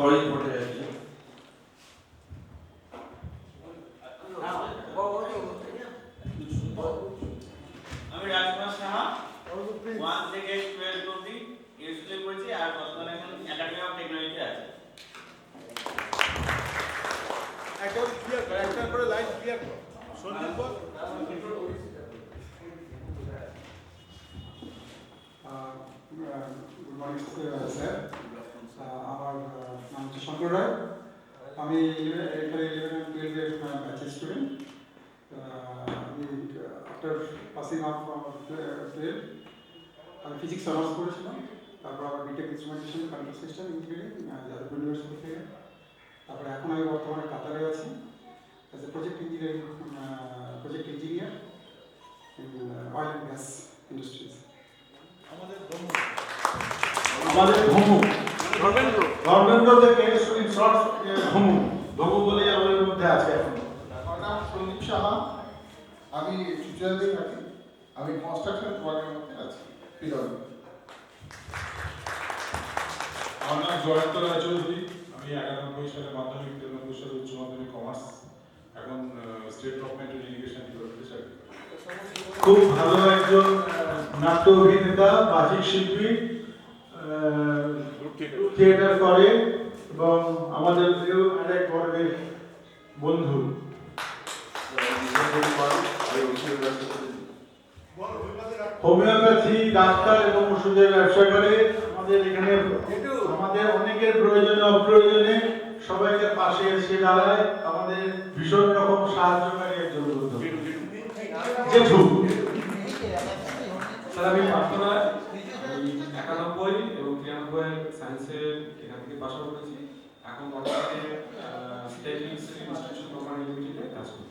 পরেই ঘটে আর কি। আমি রাজকুমার সাহা 1 থেকে 12 অবধি স্কুলে পড়েছি আর বর্তমানে এখন একাডেমি অফ টেকনোলজিতে আছি। একটা করে লাইন ক্লিয়ার করো সন্দীপ বল। গুড মর্নিং স্যার, আমার নাম হচ্ছে শঙ্কর রায়। আমি 11 and 12 ব্যাচের স্টুডেন্ট। আমি আফটার পাসিং আউট ফ্রম 12 আমি ফিজিক্স অনার্স করেছিলাম, তারপর আবার BTech instrumentation control system engineering Jadavpur university থেকে। তারপরে এখন আমি বর্তমানে কাতারে আছি as a project engineer in oil and gas industries. আমাদের ধমু ধর্মেন্দ্র থেকে ধমু বলে আমাদের মধ্যে আছে এখন। আমার নাম সন্দীপ সাহা, আমি চুচুড়াতে থাকি, আমি কনস্ট্রাকশন ওয়ার্কের মধ্যে আছি পিরন। আমার নাম জয়ন্ত রায়চৌধুরী, আমি 91 সালে মাধ্যমিক, 93 সালে উচ্চ মাধ্যমিক কমার্স, এখন স্টেট গভর্নমেন্টের ইরিগেশন ডিপার্টমেন্টে চাকরি করি। খুব ভালো একজন নাট্য অভিনেতা, বাচিক শিল্পী, থিয়েটার করে এবং আমাদের প্রিয় আরেক বর্গের বন্ধু। হোমিওপ্যাথি ডাক্তার এবং ওষুধের ব্যবসা করে। আমাদের এখানে আমাদের অনেকের প্রয়োজনে অপ্রয়োজনে সবাইকে পাশে এসে দাঁড়ায়, আমাদের ভীষণ রকম সাহায্যকারী একজন বন্ধু। জেঠু স্যার, আমি প্রার্থনা 91 এবং 93 সায়েন্সে এখান থেকে পাশ করেছি। এখন বর্তমানে স্টেট ইনস্টিটিউশন কোম্পানি লিমিটেডে কাজ করি।